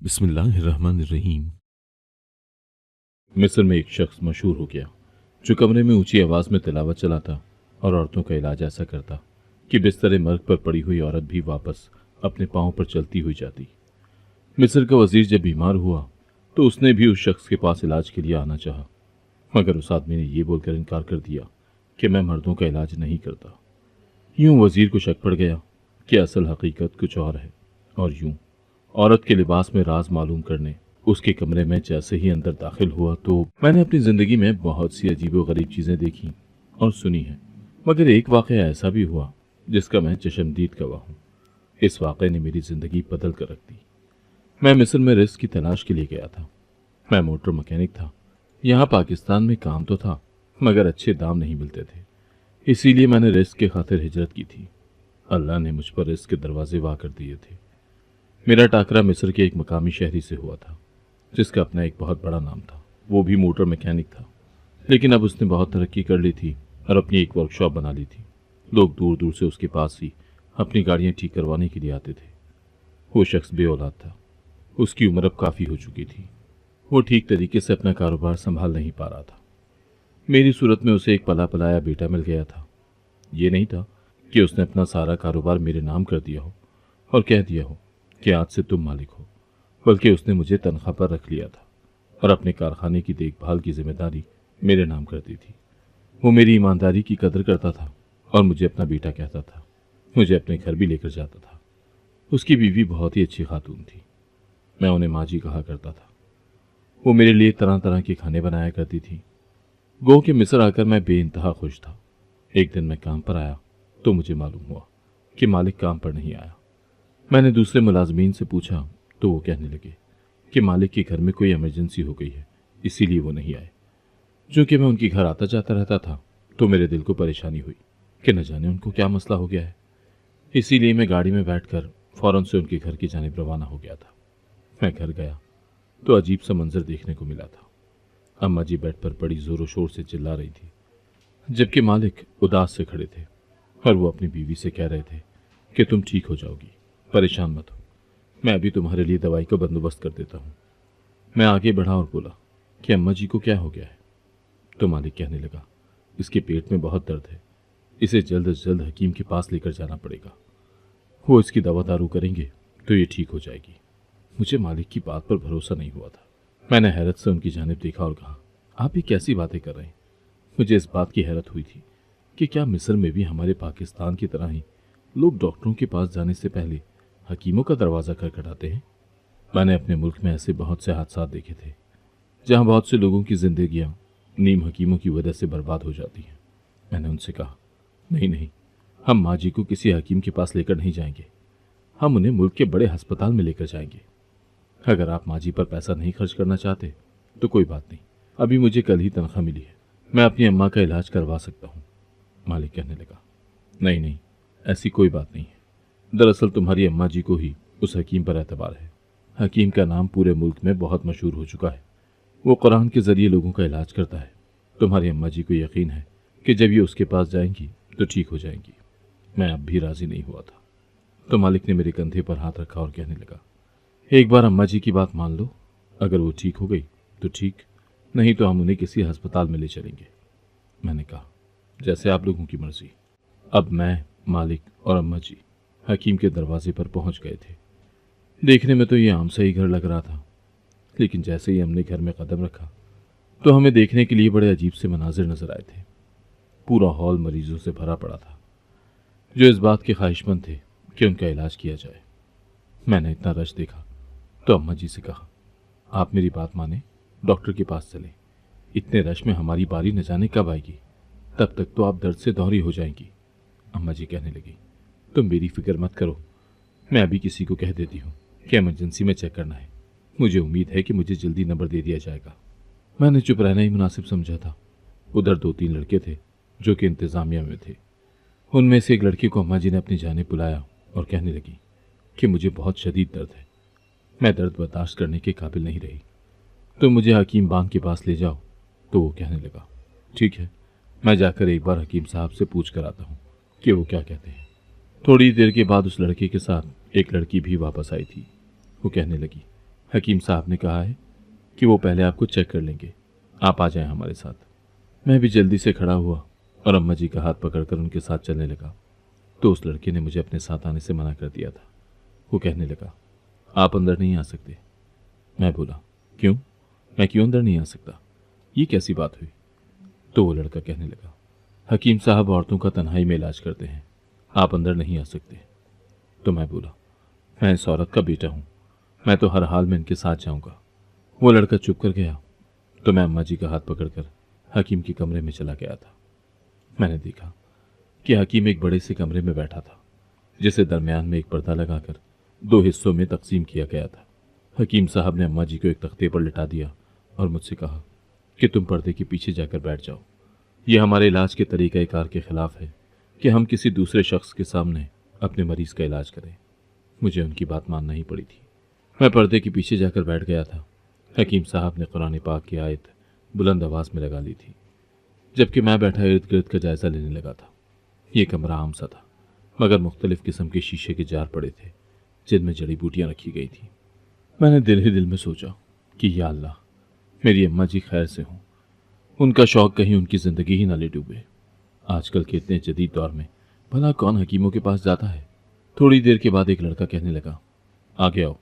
बिस्मिल्लाहिर्रहमानिर्रहीम। मिस्र में एक शख्स मशहूर हो गया जो कमरे में ऊंची आवाज में तिलावत चलाता और औरतों का इलाज ऐसा करता कि बिस्तर मर्ग पर पड़ी हुई औरत भी वापस अपने पांव पर चलती हुई जाती। मिस्र का वजीर जब बीमार हुआ तो उसने भी उस शख्स के पास इलाज के लिए आना चाहा, मगर उस आदमी ने यह बोलकर इनकार कर दिया कि मैं मर्दों का इलाज नहीं करता। यूं वजीर को शक पड़ गया कि असल हकीकत कुछ और है, और यूं औरत के लिबास में राज मालूम करने उसके कमरे में जैसे ही अंदर दाखिल हुआ तो मैंने अपनी जिंदगी में बहुत सी अजीबो गरीब चीजें देखी और सुनी हैं, मगर एक वाक़या ऐसा भी हुआ जिसका मैं चशमदीद गवाह हूँ। इस वाक़े ने मेरी जिंदगी बदल कर रख दी। मैं मिस्र में रिस्क की तलाश के लिए गया था। मैं मोटर मैकेनिक था। यहाँ पाकिस्तान में काम तो था, मगर अच्छे दाम नहीं मिलते थे, इसीलिए मैंने रिस्क के खातिर हिजरत की थी। अल्लाह ने मुझ पर रिस्क के दरवाजे वाह कर दिए थे। मेरा टाकरा मिस्र के एक मकामी शहरी से हुआ था जिसका अपना एक बहुत बड़ा नाम था। वो भी मोटर मैकेनिक था, लेकिन अब उसने बहुत तरक्की कर ली थी और अपनी एक वर्कशॉप बना ली थी। लोग दूर दूर से उसके पास ही अपनी गाड़ियां ठीक करवाने के लिए आते थे। वो शख्स बे औलाद था। उसकी उम्र अब काफ़ी हो चुकी थी। वो ठीक तरीके से अपना कारोबार संभाल नहीं पा रहा था। मेरी सूरत में उसे एक पला पलाया बेटा मिल गया था। ये नहीं था कि उसने अपना सारा कारोबार मेरे नाम कर दिया हो और कह दिया हो कि आज से तुम मालिक हो, बल्कि उसने मुझे तनख्वाह पर रख लिया था और अपने कारखाने की देखभाल की जिम्मेदारी मेरे नाम कर दी थी। वो मेरी ईमानदारी की कदर करता था और मुझे अपना बेटा कहता था। मुझे अपने घर भी लेकर जाता था। उसकी बीवी बहुत ही अच्छी खातून थी। मैं उन्हें माँ जी कहा करता था। वो मेरे लिए तरह तरह के खाने बनाया करती थी। गो के मिस्र आकर मैं बेइंतहा खुश था। एक दिन मैं काम पर आया तो मुझे मालूम हुआ कि मालिक काम पर नहीं आया। मैंने दूसरे मुलाजमीन से पूछा तो वो कहने लगे कि मालिक के घर में कोई इमरजेंसी हो गई है, इसीलिए वो नहीं आए। चूंकि मैं उनके घर आता जाता रहता था तो मेरे दिल को परेशानी हुई कि न जाने उनको क्या मसला हो गया है। इसीलिए मैं गाड़ी में बैठकर फौरन से उनके घर की जानिब रवाना हो गया था। मैं घर गया तो अजीब सा मंजर देखने को मिला था। अम्मा जी बेड पर बड़ी जोरों शोर से चिल्ला रही थी, जबकि मालिक उदास से खड़े थे और वो अपनी बीवी से कह रहे थे कि तुम ठीक हो जाओगी, परेशान मत हो, मैं अभी तुम्हारे लिए दवाई का बंदोबस्त कर देता हूँ। मैं आगे बढ़ा और बोला कि अम्मा जी को क्या हो गया है? तो मालिक कहने लगा, इसके पेट में बहुत दर्द है, इसे जल्द से जल्द हकीम के पास लेकर जाना पड़ेगा। वो इसकी दवा दारू करेंगे तो ये ठीक हो जाएगी। मुझे मालिक की बात पर भरोसा नहीं हुआ था। मैंने हैरत से उनकी जानिब देखा और कहा, आप ये कैसी बातें कर रहे हैं? मुझे इस बात की हैरत हुई थी कि क्या मिस्र में भी हमारे पाकिस्तान की तरह ही लोग डॉक्टरों के पास जाने से पहले हकीमों का दरवाज़ा खटखटाते हैं। मैंने अपने मुल्क में ऐसे बहुत से हादसा देखे थे जहां बहुत से लोगों की जिंदगियां नीम हकीमों की वजह से बर्बाद हो जाती हैं। मैंने उनसे कहा, नहीं नहीं, हम माँ जी को किसी हकीम के पास लेकर नहीं जाएंगे, हम उन्हें मुल्क के बड़े अस्पताल में लेकर जाएंगे। अगर आप माँ जी पर पैसा नहीं खर्च करना चाहते तो कोई बात नहीं, अभी मुझे कल ही तनख्वाह मिली है, मैं अपनी अम्मा का इलाज करवा सकता हूँ। मालिक कहने लगा, नहीं नहीं, ऐसी कोई बात नहीं है। दरअसल तुम्हारी अम्मा जी को ही उस हकीम पर एतबार है। हकीम का नाम पूरे मुल्क में बहुत मशहूर हो चुका है। वो कुरान के जरिए लोगों का इलाज करता है। तुम्हारी अम्मा जी को यकीन है कि जब ये उसके पास जाएंगी तो ठीक हो जाएंगी। मैं अब भी राजी नहीं हुआ था तो मालिक ने मेरे कंधे पर हाथ रखा और कहने लगा, एक बार अम्मा जी की बात मान लो, अगर वो ठीक हो गई तो ठीक, नहीं तो हम उन्हें किसी अस्पताल में ले चलेंगे। मैंने कहा, जैसे आप लोगों की मर्जी। अब मैं, मालिक और अम्मा जी हकीम के दरवाजे पर पहुंच गए थे। देखने में तो ये आम सा ही घर लग रहा था, लेकिन जैसे ही हमने घर में कदम रखा तो हमें देखने के लिए बड़े अजीब से मनाजिर नजर आए थे। पूरा हॉल मरीजों से भरा पड़ा था जो इस बात के ख्वाहिशमंद थे कि उनका इलाज किया जाए। मैंने इतना रश देखा तो अम्मा जी से कहा, आप मेरी बात माने, डॉक्टर के पास चलें। इतने रश में हमारी बारी न जाने कब आएगी, तब तक तो आप दर्द से दोहरी हो जाएंगी। अम्मा जी कहने लगी, तुम मेरी फिक्र मत करो, मैं अभी किसी को कह देती हूँ कि इमरजेंसी में चेक करना है। मुझे उम्मीद है कि मुझे जल्दी नंबर दे दिया जाएगा। मैंने चुप रहना ही मुनासिब समझा था। उधर 2-3 लड़के थे जो कि इंतजामिया में थे। उनमें से एक लड़के को अम्मा जी ने अपनी जानिब बुलाया और कहने लगी कि मुझे बहुत शदीद दर्द है, मैं दर्द बर्दाश्त करने के काबिल नहीं रही, तो मुझे हकीम बांग के पास ले जाओ। तो वो कहने लगा, ठीक है, मैं जाकर एक बार हकीम साहब से पूछ कर आता हूँ कि वो क्या कहते हैं। थोड़ी देर के बाद उस लड़के के साथ एक लड़की भी वापस आई थी। वो कहने लगी, हकीम साहब ने कहा है कि वो पहले आपको चेक कर लेंगे, आप आ जाएं हमारे साथ। मैं भी जल्दी से खड़ा हुआ और अम्मा जी का हाथ पकड़कर उनके साथ चलने लगा, तो उस लड़के ने मुझे अपने साथ आने से मना कर दिया था। वो कहने लगा, आप अंदर नहीं आ सकते। मैं बोला, क्यों? मैं क्यों अंदर नहीं आ सकता? ये कैसी बात हुई? तो वो लड़का कहने लगा, हकीम साहब औरतों का तन्हाई में इलाज करते हैं, आप अंदर नहीं आ सकते। तो मैं बोला, मैं इस औरत का बेटा हूं, मैं तो हर हाल में इनके साथ जाऊंगा। वो लड़का चुप कर गया, तो मैं अम्मा जी का हाथ पकड़कर हकीम के कमरे में चला गया था। मैंने देखा कि हकीम एक बड़े से कमरे में बैठा था, जिसे दरमियान में एक पर्दा लगाकर 2 हिस्सों में तकसीम किया गया था। हकीम साहब ने अम्मा जी को एक तख्ते पर लिटा दिया और मुझसे कहा कि तुम पर्दे के पीछे जाकर बैठ जाओ। यह हमारे इलाज के तरीक़ाकार के खिलाफ है कि हम किसी दूसरे शख्स के सामने अपने मरीज का इलाज करें। मुझे उनकी बात मानना ही पड़ी थी। मैं पर्दे के पीछे जाकर बैठ गया था। हकीम साहब ने कुरान पाक की आयत बुलंद आवाज़ में लगा ली थी, जबकि मैं बैठा इर्द गिर्द का जायज़ा लेने लगा था। ये कमरा आम सा था, मगर मुख्तलिफ किस्म के शीशे के जार पड़े थे, जिनमें जड़ी बूटियाँ रखी गई थी। मैंने दिल ही दिल में सोचा कि या अल्लाह, मेरी अम्मा जी खैर से हों, उनका शौक कहीं उनकी ज़िंदगी ही ना ले डूबे। आजकल के इतने जदीद दौर में भला कौन हकीमों के पास जाता है। थोड़ी देर के बाद एक लड़का कहने लगा, आगे आओ,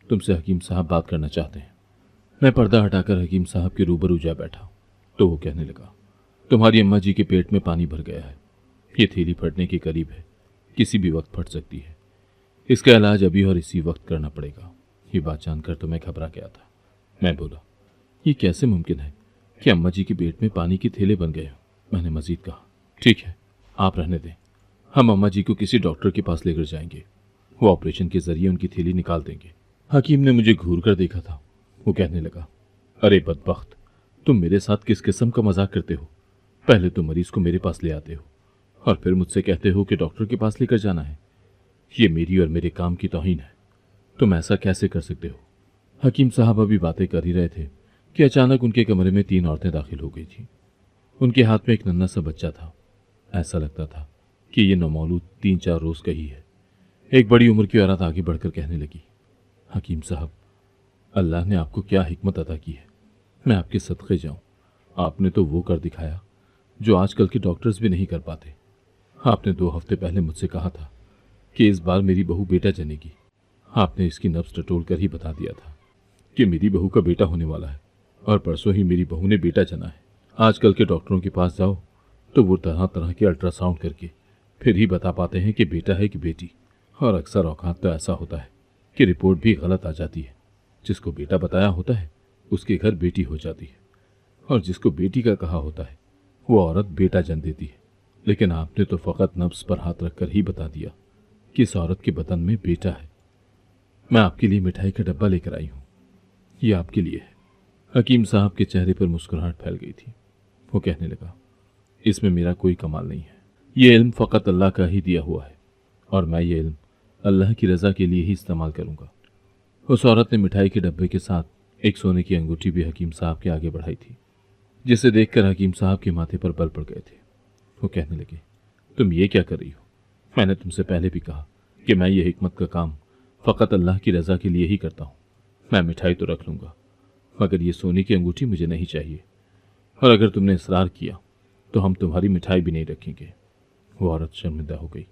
तुमसे हकीम साहब बात करना चाहते हैं। मैं पर्दा हटाकर हकीम साहब के रूबरू जा बैठा, तो वो कहने लगा, तुम्हारी अम्मा जी के पेट में पानी भर गया है, ये थैली फटने के करीब है, किसी भी वक्त फट सकती है, इसका इलाज अभी और इसी वक्त करना पड़ेगा। ये बात जानकर तो मैं घबरा गया था। मैं बोला, ये कैसे मुमकिन है कि अम्मा जी के पेट में पानी के थैले बन गए? मैंने मजीद कहा, ठीक है, आप रहने दें, हम अम्मा जी को किसी डॉक्टर के पास लेकर जाएंगे, वो ऑपरेशन के जरिए उनकी थैली निकाल देंगे। हकीम ने मुझे घूर कर देखा था। वो कहने लगा, अरे बदबख्त, तुम मेरे साथ किस किस्म का मजाक करते हो? पहले तो मरीज को मेरे पास ले आते हो और फिर मुझसे कहते हो कि डॉक्टर के पास लेकर जाना है। ये मेरी और मेरे काम की तौहीन है। तुम ऐसा कैसे कर सकते हो? हकीम साहब अभी बातें कर ही रहे थे कि अचानक उनके कमरे में 3 औरतें दाखिल हो गई थीं। उनके हाथ में एक नन्हा सा बच्चा था। ऐसा लगता था कि ये नौमौलूद 3-4 रोज का ही है। एक बड़ी उम्र की औरत आगे बढ़कर कहने लगी, हकीम साहब, अल्लाह ने आपको क्या हिकमत अता की है, मैं आपके सदक़े जाऊं। आपने तो वो कर दिखाया जो आजकल के डॉक्टर्स भी नहीं कर पाते। आपने 2 हफ्ते पहले मुझसे कहा था कि इस बार मेरी बहू बेटा जनेगी। आपने इसकी नब्ज टटोल कर ही बता दिया था कि मेरी बहू का बेटा होने वाला है, और परसों ही मेरी बहू ने बेटा जना है। आजकल के डॉक्टरों के पास जाओ तो वो तरह तरह के अल्ट्रासाउंड करके फिर ही बता पाते हैं कि बेटा है कि बेटी, और अक्सर औकात तो ऐसा होता है कि रिपोर्ट भी गलत आ जाती है। जिसको बेटा बताया होता है उसके घर बेटी हो जाती है, और जिसको बेटी का कहा होता है वो औरत बेटा जन देती है। लेकिन आपने तो फ़कत नब्ज पर हाथ रखकर ही बता दिया कि इस औरत के बदन में बेटा है। मैं आपके लिए मिठाई का डब्बा लेकर आई हूँ, ये आपके लिए है। हकीम साहब के चेहरे पर मुस्कुराहट फैल गई थी। वो कहने लगा, इसमें मेरा कोई कमाल नहीं है, ये इल्म फ़कत अल्लाह का ही दिया हुआ है, और मैं ये इल्म अल्लाह की रज़ा के लिए ही इस्तेमाल करूँगा। उस औरत ने मिठाई के डब्बे के साथ एक सोने की अंगूठी भी हकीम साहब के आगे बढ़ाई थी, जिसे देखकर हकीम साहब के माथे पर बल पड़ गए थे। वो कहने लगे, तुम ये क्या कर रही हो? मैंने तुमसे पहले भी कहा कि मैं ये हिकमत का काम फ़कत अल्लाह की रज़ा के लिए ही करता हूँ। मैं मिठाई तो रख लूँगा, मगर ये सोने की अंगूठी मुझे नहीं चाहिए, और अगर तुमने इसरार किया तो हम तुम्हारी मिठाई भी नहीं रखेंगे। वो औरत शर्मिंदा हो गई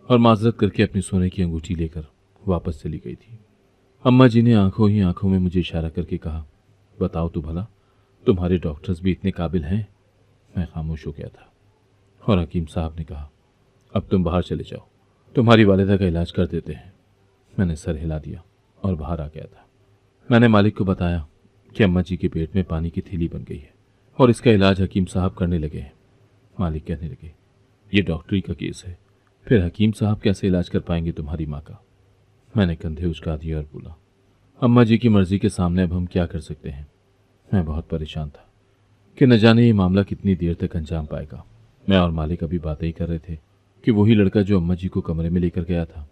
और माजरत करके अपनी सोने की अंगूठी लेकर वापस चली गई थी। अम्मा जी ने आंखों ही आंखों में मुझे इशारा करके कहा, बताओ तो भला, तुम्हारे डॉक्टर्स भी इतने काबिल हैं? मैं खामोश हो गया था, और हकीम साहब ने कहा, अब तुम बाहर चले जाओ, तुम्हारी वालिदा का इलाज कर देते हैं। मैंने सर हिला दिया और बाहर आ गया था। मैंने मालिक को बताया कि अम्मा जी के पेट में पानी की थैली बन गई है और इसका इलाज हकीम साहब करने लगे हैं। मालिक कहने लगे, ये डॉक्टरी का केस है, फिर हकीम साहब कैसे इलाज कर पाएंगे तुम्हारी माँ का? मैंने कंधे उचका दिए और बोला, अम्मा जी की मर्जी के सामने अब हम क्या कर सकते हैं। मैं बहुत परेशान था कि न जाने ये मामला कितनी देर तक अंजाम पाएगा। मैं और मालिक अभी बातें ही कर रहे थे कि वही लड़का जो अम्मा जी को कमरे में लेकर गया था,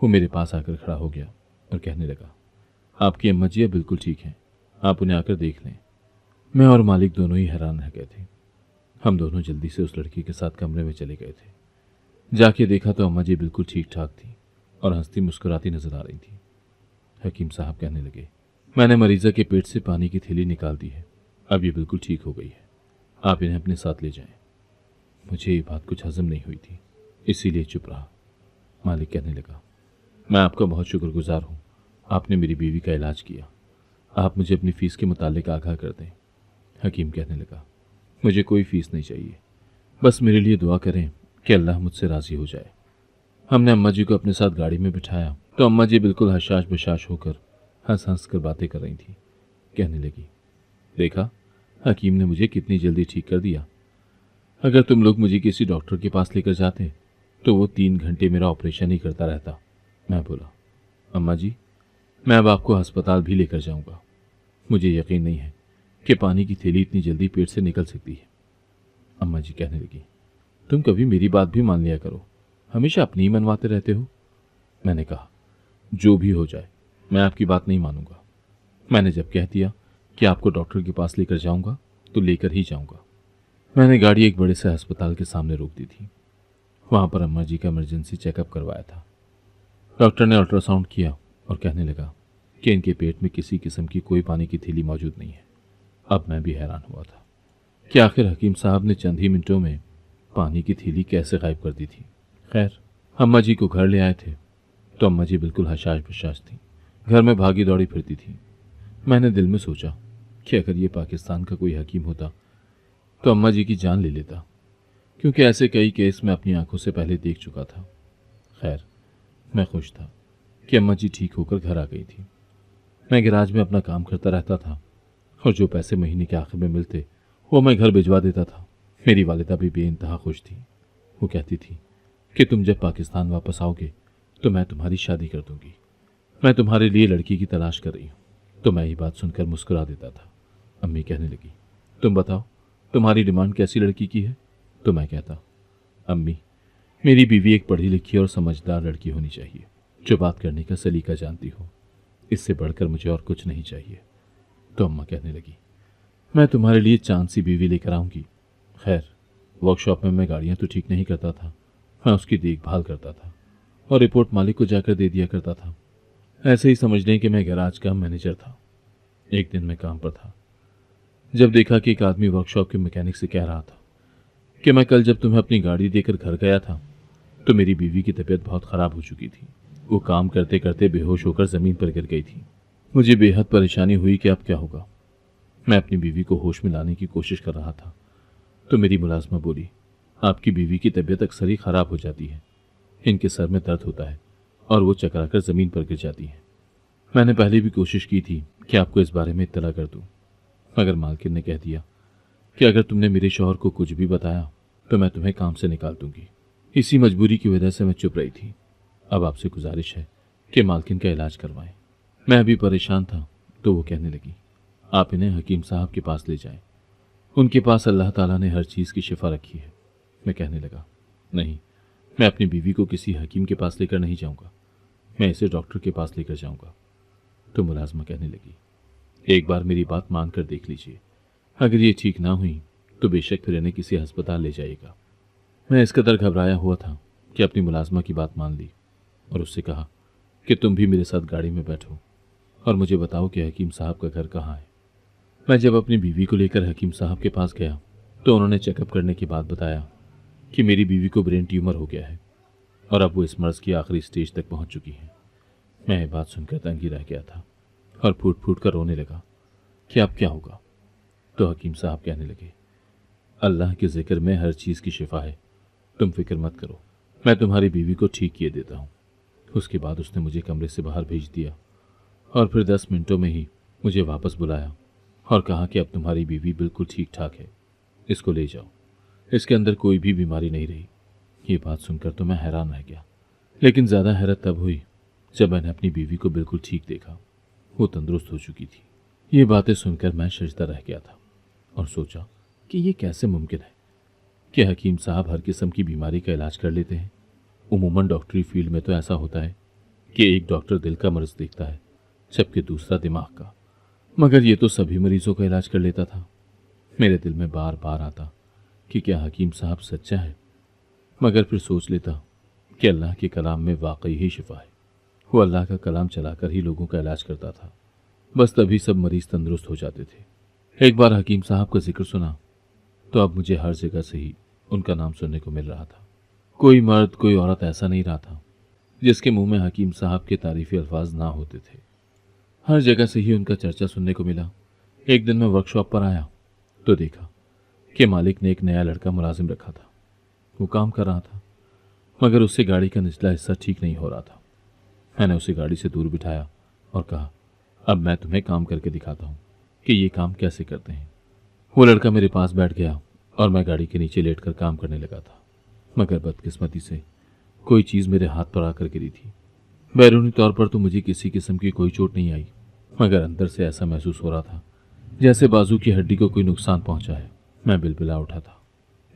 वो मेरे पास आकर खड़ा हो गया और कहने लगा, आपकी अम्मा जी अब बिल्कुल ठीक हैं, आप उन्हें आकर देख लें। मैं और मालिक दोनों ही हैरान रह गए थे। हम दोनों जल्दी से उस लड़की के साथ कमरे में चले गए थे। जाके देखा तो अम्मा जी बिल्कुल ठीक ठाक थी और हंसती मुस्कुराती नजर आ रही थी। हकीम साहब कहने लगे, मैंने मरीजा के पेट से पानी की थैली निकाल दी है। अब ये बिल्कुल ठीक हो गई है। आप इन्हें अपने साथ ले जाएं। मुझे ये बात कुछ हजम नहीं हुई थी, इसीलिए चुप रहा। मालिक कहने लगा, मैं आपका बहुत शुक्रगुजार हूँ। आपने मेरी बीवी का इलाज किया। आप मुझे अपनी फ़ीस के मुतालिक आगाह कर दें। हकीम कहने लगा, मुझे कोई फ़ीस नहीं चाहिए, बस मेरे लिए दुआ करें कि अल्लाह मुझसे राज़ी हो जाए। हमने अम्मा जी को अपने साथ गाड़ी में बिठाया तो अम्मा जी बिल्कुल हशाश बशाश होकर हंस हंस कर बातें कर रही थी। कहने लगी, देखा, हकीम ने मुझे कितनी जल्दी ठीक कर दिया। अगर तुम लोग मुझे किसी डॉक्टर के पास लेकर जाते तो वो 3 घंटे मेरा ऑपरेशन ही करता रहता। मैं बोला, अम्मा जी, मैं अब आपको अस्पताल भी लेकर जाऊंगा। मुझे यकीन नहीं है कि पानी की थैली इतनी जल्दी पेट से निकल सकती है। अम्मा जी कहने लगी, तुम कभी मेरी बात भी मान लिया करो, हमेशा अपनी ही मनवाते रहते हो। मैंने कहा, जो भी हो जाए मैं आपकी बात नहीं मानूंगा। मैंने जब कह दिया कि आपको डॉक्टर के पास लेकर जाऊंगा तो लेकर ही जाऊंगा। मैंने गाड़ी एक बड़े से अस्पताल के सामने रोक दी थी। वहां पर अम्मा जी का इमरजेंसी चेकअप करवाया था। डॉक्टर ने अल्ट्रासाउंड किया और कहने लगा कि इनके पेट में किसी किस्म की कोई पानी की थैली मौजूद नहीं है। अब मैं भी हैरान हुआ था कि आखिर हकीम साहब ने चंद ही मिनटों में पानी की थैली कैसे गायब कर दी थी। खैर, अम्मा जी को घर ले आए थे तो अम्मा जी बिल्कुल हशाश बशाश थी, घर में भागी दौड़ी फिरती थी। मैंने दिल में सोचा कि अगर ये पाकिस्तान का कोई हकीम होता तो अम्मा जी की जान ले लेता, क्योंकि ऐसे कई केस मैं अपनी आंखों से पहले देख चुका था। खैर, मैं खुश था कि अम्मा जी ठीक होकर घर आ गई थी। मैं गैराज में अपना काम करता रहता था और जो पैसे महीने के आखिर में मिलते वो मैं घर भिजवा देता था। मेरी वालिदा भी बेइंतहा खुश थी। वो कहती थी कि तुम जब पाकिस्तान वापस आओगे तो मैं तुम्हारी शादी कर दूंगी। मैं तुम्हारे लिए लड़की की तलाश कर रही हूँ। तो मैं ये बात सुनकर मुस्कुरा देता था। अम्मी कहने लगी, तुम बताओ, तुम्हारी डिमांड कैसी लड़की की है? तो मैं कहता, अम्मी, मेरी बीवी एक पढ़ी लिखी और समझदार लड़की होनी चाहिए, जो बात करने का सलीका जानती हो। इससे बढ़कर मुझे और कुछ नहीं चाहिए। तो अम्मा कहने लगी, मैं तुम्हारे लिए चांद सी बीवी लेकर आऊंगी। खैर, वर्कशॉप में मैं गाड़ियां तो ठीक नहीं करता था, मैं उसकी देखभाल करता था और रिपोर्ट मालिक को जाकर दे दिया करता था। ऐसे ही समझ लें कि मैं गैराज का मैनेजर था। एक दिन मैं काम पर था जब देखा कि एक आदमी वर्कशॉप के मैकेनिक से कह रहा था कि मैं कल जब तुम्हें अपनी गाड़ी देकर घर गया था तो मेरी बीवी की तबीयत बहुत ख़राब हो चुकी थी। वो काम करते करते बेहोश होकर ज़मीन पर गिर गई थी। मुझे बेहद परेशानी हुई कि अब क्या होगा। मैं अपनी बीवी को होश में लाने की कोशिश कर रहा था तो मेरी मुलाजमा बोली, आपकी बीवी की तबीयत अक्सर ही ख़राब हो जाती है। इनके सर में दर्द होता है और वो चकराकर ज़मीन पर गिर जाती है। मैंने पहले भी कोशिश की थी कि आपको इस बारे में इत्तला कर दूं, मगर मालकिन ने कह दिया कि अगर तुमने मेरे शौहर को कुछ भी बताया तो मैं तुम्हें काम से निकाल दूंगी। इसी मजबूरी की वजह से मैं चुप रही थी। अब आपसे गुजारिश है कि मालकिन का इलाज करवाएं। मैं अभी परेशान था तो वो कहने लगी, आप इन्हें हकीम साहब के पास ले जाएं। उनके पास अल्लाह ताला ने हर चीज़ की शिफा रखी है। मैं कहने लगा, नहीं, मैं अपनी बीवी को किसी हकीम के पास लेकर नहीं जाऊंगा, मैं इसे डॉक्टर के पास लेकर जाऊंगा। तो मुलाजमा कहने लगी, एक बार मेरी बात मान कर देख लीजिए, अगर ये ठीक ना हुई तो बेशक फिर इन्हें किसी अस्पताल ले जाइएगा। मैं इस कदर घबराया हुआ था कि अपनी मुलाजमा की बात मान ली और उससे कहा कि तुम भी मेरे साथ गाड़ी में बैठो और मुझे बताओ कि हकीम साहब का घर कहाँ है। मैं जब अपनी बीवी को लेकर हकीम साहब के पास गया तो उन्होंने चेकअप करने के बाद बताया कि मेरी बीवी को ब्रेन ट्यूमर हो गया है और अब वो इस मर्ज की आखिरी स्टेज तक पहुंच चुकी है। मैं ये बात सुनकर तंग ही रह गया था और फूट फूट कर रोने लगा कि अब क्या होगा। तो हकीम साहब कहने लगे, अल्लाह के जिक्र में हर चीज़ की शिफा है, तुम फिक्र मत करो, मैं तुम्हारी बीवी को ठीक किए देता हूँ। उसके बाद उसने मुझे कमरे से बाहर भेज दिया और फिर 10 मिनटों में ही मुझे वापस बुलाया और कहा कि अब तुम्हारी बीवी बिल्कुल ठीक ठाक है, इसको ले जाओ, इसके अंदर कोई भी बीमारी नहीं रही। ये बात सुनकर तो मैं हैरान रह गया, लेकिन ज़्यादा हैरत तब हुई जब मैंने अपनी बीवी को बिल्कुल ठीक देखा। वो तंदुरुस्त हो चुकी थी। ये बातें सुनकर मैं शर्मदा रह गया था और सोचा कि ये कैसे मुमकिन है कि हकीम साहब हर किस्म की बीमारी का इलाज कर लेते हैं। उमूमन डॉक्टरी फील्ड में तो ऐसा होता है कि एक डॉक्टर दिल का मर्ज देखता है जबकि दूसरा दिमाग का, मगर ये तो सभी मरीजों का इलाज कर लेता था। मेरे दिल में बार बार आता कि क्या हकीम साहब सच्चा है, मगर फिर सोच लेता कि अल्लाह के कलाम में वाकई ही शिफा है। वो अल्लाह का कलाम चलाकर ही लोगों का इलाज करता था। बस तभी सब मरीज तंदुरुस्त हो जाते थे। एक बार हकीम साहब का जिक्र सुना तो अब मुझे हर जगह से ही उनका नाम सुनने को मिल रहा था। कोई मर्द कोई औरत ऐसा नहीं रहा था जिसके मुंह में हकीम साहब के तारीफी अल्फाज ना होते थे। हर जगह से ही उनका चर्चा सुनने को मिला। एक दिन मैं वर्कशॉप पर आया तो देखा कि मालिक ने एक नया लड़का मुलाजिम रखा था। वो काम कर रहा था मगर उससे गाड़ी का निचला हिस्सा ठीक नहीं हो रहा था। मैंने उसे गाड़ी से दूर बिठाया और कहा, अब मैं तुम्हें काम करके दिखाता हूँ कि ये काम कैसे करते हैं। वो लड़का मेरे पास बैठ गया और मैं गाड़ी के नीचे लेटकर काम करने लगा था। मगर बदकिस्मती से कोई चीज़ मेरे हाथ पर आकर गिरी थी। बैरूनी तौर पर तो मुझे किसी किस्म की कोई चोट नहीं आई, मगर अंदर से ऐसा महसूस हो रहा था जैसे बाजू की हड्डी को कोई नुकसान पहुंचा है। मैं बिलबिला उठा था।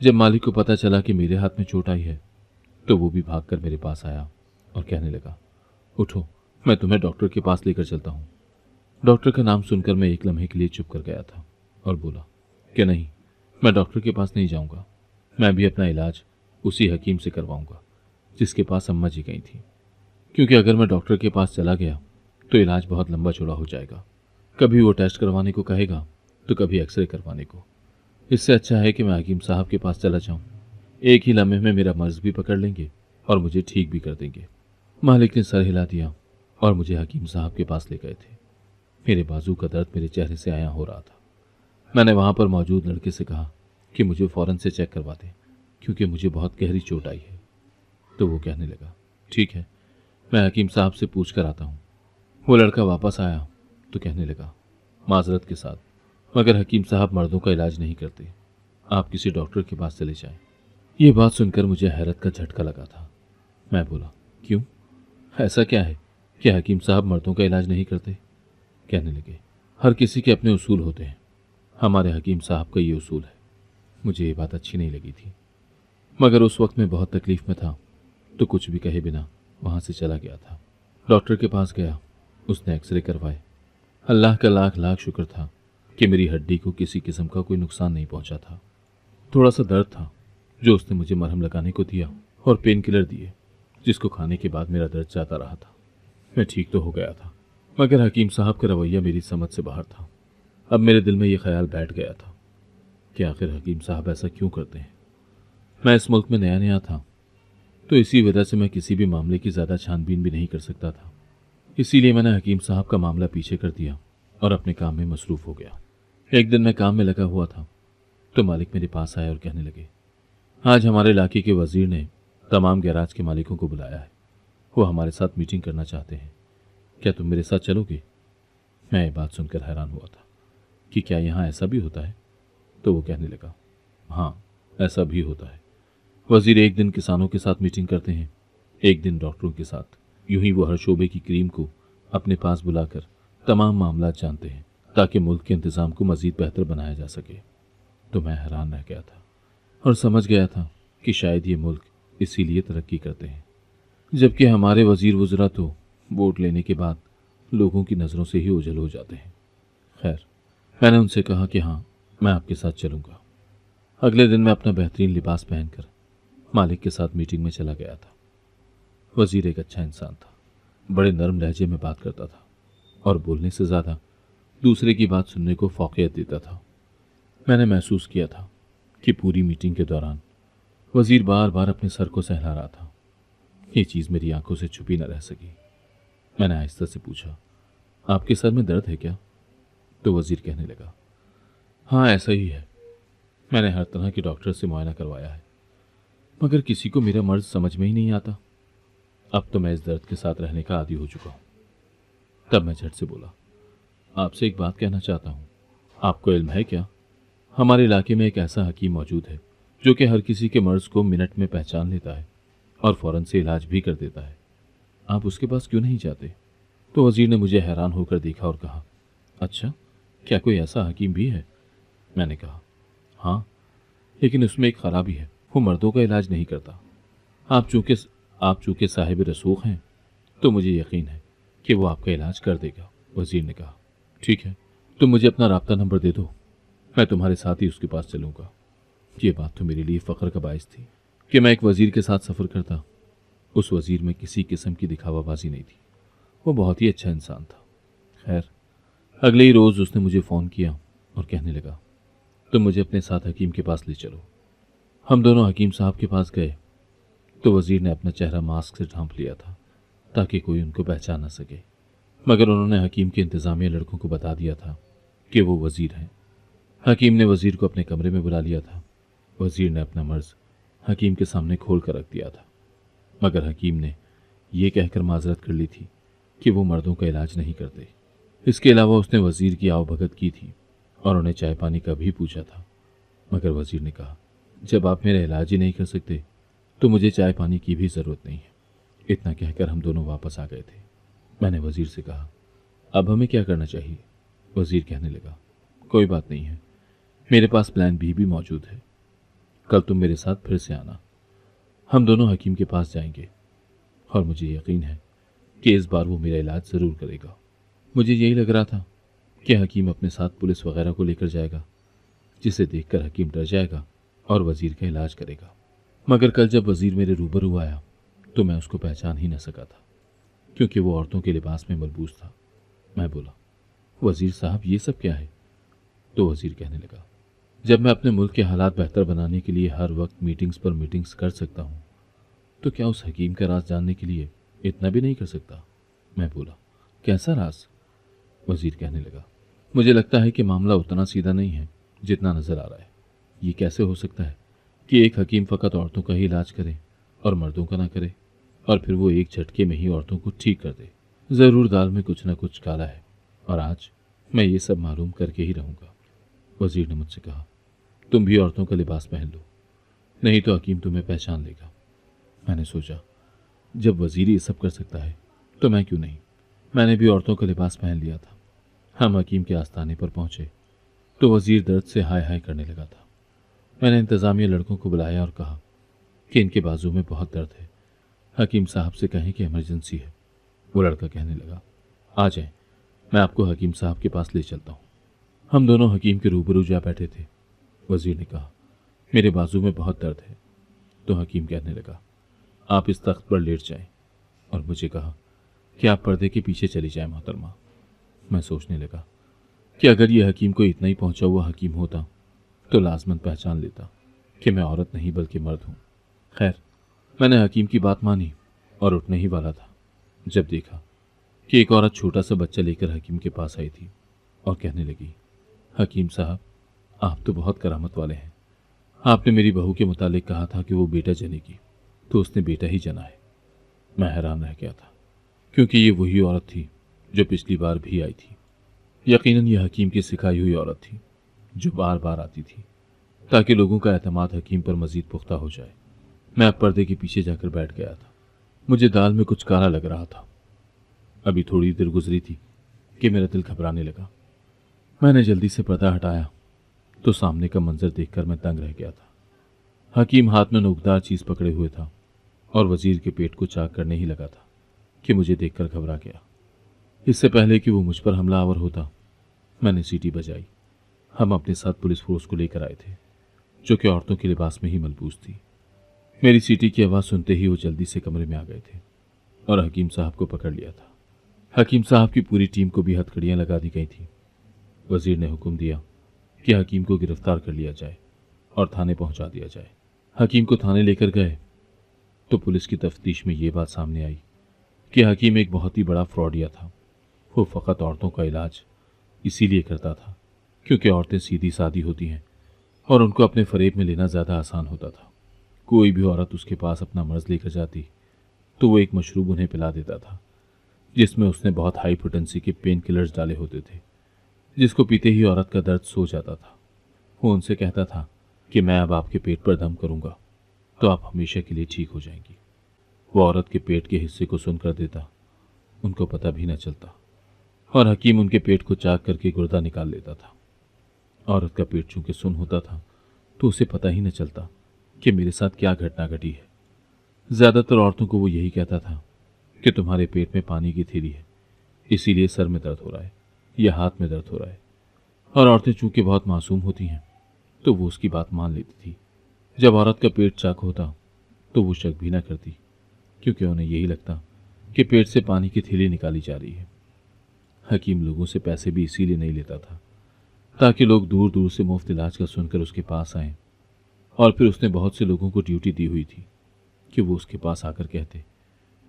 जब मालिक को पता चला कि मेरे हाथ में चोट आई है तो वो भी भागकर मेरे पास आया और कहने लगा, उठो, मैं तुम्हें डॉक्टर के पास लेकर चलता हूँ। डॉक्टर का नाम सुनकर मैं एक लम्हे के लिए चुप कर गया था और बोला कि नहीं, मैं डॉक्टर के पास नहीं जाऊँगा। मैं भी अपना इलाज उसी हकीम से करवाऊँगा जिसके पास अम्मा जी गई थी, क्योंकि अगर मैं डॉक्टर के पास चला गया तो इलाज बहुत लंबा चौड़ा हो जाएगा। कभी वो टेस्ट करवाने को कहेगा तो कभी एक्सरे करवाने को। इससे अच्छा है कि मैं हकीम साहब के पास चला जाऊं। एक ही लम्हे में मेरा मर्ज भी पकड़ लेंगे और मुझे ठीक भी कर देंगे। मालिक ने सर हिला दिया और मुझे हकीम साहब के पास ले गए थे। मेरे बाजू का दर्द मेरे चेहरे से आया हो रहा था। मैंने वहां पर मौजूद लड़के से कहा कि मुझे फ़ौरन से चेक करवा दें क्योंकि मुझे बहुत गहरी चोट आई है। तो वो कहने लगा, ठीक है, मैं हकीम साहब से पूछ कर आता हूँ। वो लड़का वापस आया तो कहने लगा, माजरत के साथ, मगर हकीम साहब मर्दों का इलाज नहीं करते, आप किसी डॉक्टर के पास चले जाएं। ये बात सुनकर मुझे हैरत का झटका लगा था। मैं बोला, क्यों, ऐसा क्या है कि हकीम साहब मर्दों का इलाज नहीं करते? कहने लगे, हर किसी के अपने उसूल होते हैं, हमारे हकीम साहब का ये उसूल है। मुझे ये बात अच्छी नहीं लगी थी, मगर उस वक्त मैं बहुत तकलीफ में था तो कुछ भी कहे बिना वहाँ से चला गया था। डॉक्टर के पास गया, उसने एक्सरे करवाए। अल्लाह का लाख लाख शुक्र था कि मेरी हड्डी को किसी किस्म का कोई नुकसान नहीं पहुंचा था। थोड़ा सा दर्द था जो उसने मुझे मरहम लगाने को दिया और पेन किलर दिए, जिसको खाने के बाद मेरा दर्द जाता रहा था। मैं ठीक तो हो गया था, मगर हकीम साहब का रवैया मेरी समझ से बाहर था। अब मेरे दिल में ये ख्याल बैठ गया था कि आखिर हकीम साहब ऐसा क्यों करते हैं। मैं इस मुल्क में नया नया था तो इसी वजह से मैं किसी भी मामले की ज़्यादा छानबीन भी नहीं कर सकता था। इसीलिए मैंने हकीम साहब का मामला पीछे कर दिया और अपने काम में मसरूफ़ हो गया। एक दिन मैं काम में लगा हुआ था तो मालिक मेरे पास आए और कहने लगे, आज हमारे इलाके के वजीर ने तमाम गैराज के मालिकों को बुलाया है। वो हमारे साथ मीटिंग करना चाहते हैं, क्या तुम मेरे साथ चलोगे? मैं ये बात सुनकर हैरान हुआ था कि क्या यहाँ ऐसा भी होता है? तो वो कहने लगा, हाँ, ऐसा भी होता है। वजीर एक दिन किसानों के साथ मीटिंग करते हैं, एक दिन डॉक्टरों के साथ। यूं ही वो हर शोबे की क्रीम को अपने पास बुलाकर तमाम मामला जानते हैं ताकि मुल्क के इंतज़ाम को मज़ीद बेहतर बनाया जा सके। तो मैं हैरान रह गया था और समझ गया था कि शायद ये मुल्क इसीलिए तरक्की करते हैं, जबकि हमारे वजीर वज़रा तो वोट लेने के बाद लोगों की नज़रों से ही ओझल हो जाते हैं। खैर, मैंने उनसे कहा कि हाँ, मैं आपके साथ चलूँगा। अगले दिन मैं अपना बेहतरीन लिबास पहनकर मालिक के साथ मीटिंग में चला गया था। वजीर एक अच्छा इंसान था, बड़े नरम लहजे में बात करता था और बोलने से ज़्यादा दूसरे की बात सुनने को फौकियत देता था। मैंने महसूस किया था कि पूरी मीटिंग के दौरान वजीर बार बार अपने सर को सहला रहा था। ये चीज़ मेरी आंखों से छुपी न रह सकी। मैंने आहिस्ता से पूछा, आपके सर में दर्द है क्या? तो वजीर कहने लगा, हाँ, ऐसा ही है। मैंने हर तरह के डॉक्टर से मुआयना करवाया है, मगर किसी को मेरा मर्ज समझ में ही नहीं आता। अब तो मैं इस दर्द के साथ रहने का आदी हो चुका हूँ। तब मैं झट से बोला, आपसे एक बात कहना चाहता हूँ। आपको इल्म है क्या, हमारे इलाके में एक ऐसा हकीम मौजूद है जो कि हर किसी के मर्ज को मिनट में पहचान लेता है और फ़ौरन से इलाज भी कर देता है। आप उसके पास क्यों नहीं जाते? तो वजीर ने मुझे हैरान होकर देखा और कहा, अच्छा, क्या कोई ऐसा हकीम भी है? मैंने कहा, हाँ, लेकिन उसमें एक खराबी है, वो मर्दों का इलाज नहीं करता। आप चूँकि साहिब रसूख हैं तो मुझे यकीन है कि वो आपका इलाज कर देगा। वजीर ने कहा, ठीक है, तुम मुझे अपना राब्ता नंबर दे दो, मैं तुम्हारे साथ ही उसके पास चलूँगा। ये बात तो मेरे लिए फ़ख्र का बायस थी कि मैं एक वज़ीर के साथ सफ़र करता। उस वज़ीर में किसी किस्म की दिखावाबाजी नहीं थी, वो बहुत ही अच्छा इंसान था। खैर, अगले ही रोज़ उसने मुझे फ़ोन किया और कहने लगा, तुम मुझे अपने साथ हकीम के पास ले चलो। हम दोनों हकीम साहब के पास गए तो वज़ीर ने अपना चेहरा मास्क से ढांप लिया था ताकि कोई उनको पहचान न सके, मगर उन्होंने हकीम के इंतज़ामिया लड़कों को बता दिया था कि वो वज़ीर हैं। हकीम ने वज़ीर को अपने कमरे में बुला लिया था। वज़ीर ने अपना मर्ज़ हकीम के सामने खोल कर रख दिया था, मगर हकीम ने यह कहकर माजरत कर ली थी कि वो मर्दों का इलाज नहीं करते। इसके अलावा उसने वज़ीर की आवभगत की थी और उन्हें चाय पानी का भी पूछा था, मगर वज़ीर ने कहा, जब आप मेरा इलाज ही नहीं कर सकते तो मुझे चाय पानी की भी ज़रूरत नहीं है। इतना कहकर हम दोनों वापस आ गए थे। मैंने वज़ीर से कहा, अब हमें क्या करना चाहिए? वज़ीर कहने लगा, कोई बात नहीं है, मेरे पास प्लान बी भी मौजूद है। कल तुम मेरे साथ फिर से आना, हम दोनों हकीम के पास जाएंगे और मुझे यकीन है कि इस बार वो मेरा इलाज ज़रूर करेगा। मुझे यही लग रहा था कि हकीम अपने साथ पुलिस वगैरह को लेकर जाएगा, जिसे देखकर हकीम डर जाएगा और वज़ीर का इलाज करेगा। मगर कल जब वज़ीर मेरे रूबरू आया तो मैं उसको पहचान ही न सका था, क्योंकि वो औरतों के लिबास में मलबूस था। मैं बोला, वज़ीर साहब ये सब क्या है? तो वज़ीर कहने लगा, जब मैं अपने मुल्क के हालात बेहतर बनाने के लिए हर वक्त मीटिंग्स पर मीटिंग्स कर सकता हूँ, तो क्या उस हकीम का राज जानने के लिए इतना भी नहीं कर सकता? मैं बोला, कैसा राज? वज़ीर कहने लगा, मुझे लगता है कि मामला उतना सीधा नहीं है जितना नज़र आ रहा है। ये कैसे हो सकता है कि एक हकीम फ़कत औरतों का ही इलाज करे और मर्दों का ना करे, और फिर वो एक झटके में ही औरतों को ठीक कर दे? ज़रूर दाल में कुछ ना कुछ काला है, और आज मैं ये सब मालूम करके ही रहूँगा। वज़ीर ने मुझसे कहा, तुम भी औरतों का लिबास पहन लो, नहीं तो हकीम तुम्हें पहचान लेगा। मैंने सोचा, जब वज़ीर ये सब कर सकता है तो मैं क्यों नहीं। मैंने भी औरतों का लिबास पहन लिया था। हम हकीम के आस्थाने पर पहुंचे तो वज़ीर दर्द से हाय हाय करने लगा था। मैंने इंतज़ामिया लड़कों को बुलाया और कहा कि इनके बाजू में बहुत दर्द है, हकीम साहब से कहें कि इमरजेंसी है। वो लड़का कहने लगा, आ जाए, मैं आपको हकीम साहब के पास ले चलता हूँ। हम दोनों हकीम के रूबरू जा बैठे थे। वज़ीर ने कहा, मेरे बाजू में बहुत दर्द है। तो हकीम कहने लगा, आप इस तख्त पर लेट जाएं, और मुझे कहा कि आप पर्दे के पीछे चली जाएं मोहतरमा। मैं सोचने लगा कि अगर ये हकीम को इतना ही पहुंचा हुआ हकीम होता तो लाजमन पहचान लेता कि मैं औरत नहीं बल्कि मर्द हूँ। खैर, मैंने हकीम की बात मानी और उठने ही वाला था जब देखा कि एक औरत छोटा सा बच्चा लेकर हकीम के पास आई थी और कहने लगी, हकीम साहब, आप तो बहुत करामत वाले हैं। आपने मेरी बहू के मुतालिक कहा था कि वो बेटा जनेगी, तो उसने बेटा ही जना है। मैं हैरान रह गया था, क्योंकि ये वही औरत थी जो पिछली बार भी आई थी। यकीनन ये हकीम की सिखाई हुई औरत थी जो बार बार आती थी ताकि लोगों का एतमाद हकीम पर मजीद पुख्ता हो जाए। मैं अब पर्दे के पीछे जाकर बैठ गया था। मुझे दाल में कुछ काला लग रहा था। अभी थोड़ी देर गुजरी थी कि मेरा दिल घबराने लगा। मैंने जल्दी से पर्दा हटाया तो सामने का मंजर देखकर मैं दंग रह गया था। हकीम हाथ में नोकदार चीज पकड़े हुए था और वजीर के पेट को चाक करने ही लगा था कि मुझे देखकर घबरा गया। इससे पहले कि वो मुझ पर हमलावर होता, मैंने सीटी बजाई। हम अपने साथ पुलिस फोर्स को लेकर आए थे जो कि औरतों के लिबास में ही मलबूस थी। मेरी सीटी की आवाज़ सुनते ही वो जल्दी से कमरे में आ गए थे और हकीम साहब को पकड़ लिया था। हकीम साहब की पूरी टीम को भी हथकड़ियाँ लगा दी गई थी। वजीर ने हुक्म दिया कि हकीम को गिरफ्तार कर लिया जाए और थाने पहुंचा दिया जाए। हकीम को थाने लेकर गए तो पुलिस की तफ्तीश में ये बात सामने आई कि हकीम एक बहुत ही बड़ा फ्रॉडिया था। वो फ़कत औरतों का इलाज इसीलिए करता था क्योंकि औरतें सीधी सादी होती हैं और उनको अपने फरेब में लेना ज़्यादा आसान होता था। कोई भी औरत उसके पास अपना मर्ज लेकर जाती तो वो एक मशरूब उन्हें पिला देता था जिसमें उसने बहुत हाई पोटेंसी के पेन किलर्स डाले होते थे, जिसको पीते ही औरत का दर्द सो जाता था। वो उनसे कहता था कि मैं अब आपके पेट पर दम करूंगा तो आप हमेशा के लिए ठीक हो जाएंगी। वो औरत के पेट के हिस्से को सुनकर देता, उनको पता भी न चलता, और हकीम उनके पेट को चाक करके गुर्दा निकाल लेता था। औरत का पेट चूंकि सुन होता था तो उसे पता ही न चलता कि मेरे साथ क्या घटना घटी है। ज़्यादातर औरतों को वो यही कहता था कि तुम्हारे पेट में पानी की थैली है, इसीलिए सर में दर्द हो रहा है या हाथ में दर्द हो रहा है। और औरतें चूंकि बहुत मासूम होती हैं तो वो उसकी बात मान लेती थी। जब औरत का पेट चाक होता तो वो शक भी न करती, क्योंकि उन्हें यही लगता कि पेट से पानी की थैली निकाली जा रही है। हकीम लोगों से पैसे भी इसीलिए नहीं लेता था ताकि लोग दूर दूर से मुफ्त इलाज का सुनकर उसके पास आएं। और फिर उसने बहुत से लोगों को ड्यूटी दी हुई थी कि वो उसके पास आकर कहते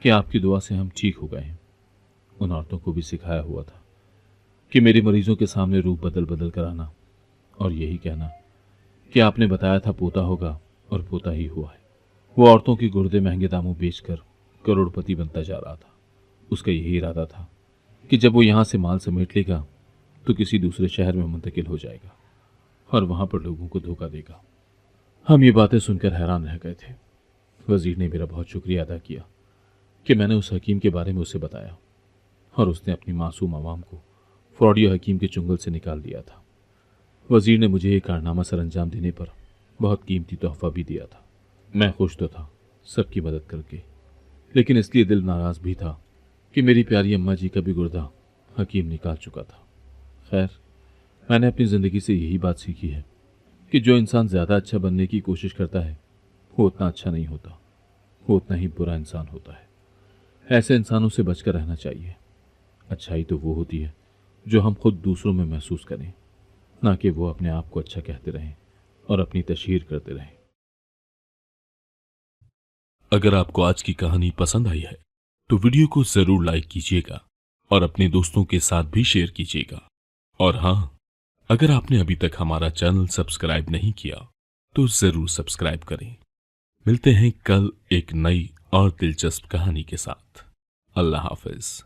कि आपकी दुआ से हम ठीक हो गए हैं। उन औरतों को भी सिखाया हुआ था कि मेरे मरीजों के सामने रूप बदल बदल कर आना और यही कहना कि आपने बताया था पोता होगा और पोता ही हुआ है। वो औरतों की गुर्दे महंगे दामों बेचकर करोड़पति बनता जा रहा था। उसका यही इरादा था कि जब वो यहाँ से माल समेट लेगा तो किसी दूसरे शहर में मुंतकिल हो जाएगा और वहां पर लोगों को धोखा देगा। हम ये बातें सुनकर हैरान रह गए थे। वजीर ने मेरा बहुत शुक्रिया अदा किया कि मैंने उस हकीम के बारे में उसे बताया और उसने अपनी मासूम आवाम को फ्रॉडी हकीम के चुंगल से निकाल दिया था। वजीर ने मुझे एक कारनामा सर अंजाम देने पर बहुत कीमती तोहफा भी दिया था। मैं खुश तो था सबकी मदद करके, लेकिन इसलिए दिल नाराज भी था कि मेरी प्यारी अम्मा जी का भी गुर्दा हकीम निकाल चुका था। खैर, मैंने अपनी ज़िंदगी से यही बात सीखी है कि जो इंसान ज़्यादा अच्छा बनने की कोशिश करता है वो उतना अच्छा नहीं होता, वो उतना ही बुरा इंसान होता है। ऐसे इंसानों से बचकर रहना चाहिए। अच्छाई तो वो होती है जो हम खुद दूसरों में महसूस करें, ना कि वो अपने आप को अच्छा कहते रहें और अपनी तशहीर करते रहें। अगर आपको आज की कहानी पसंद आई है तो वीडियो को जरूर लाइक कीजिएगा और अपने दोस्तों के साथ भी शेयर कीजिएगा। और हाँ, अगर आपने अभी तक हमारा चैनल सब्सक्राइब नहीं किया तो जरूर सब्सक्राइब करें। मिलते हैं कल एक नई और दिलचस्प कहानी के साथ। अल्लाह हाफिज।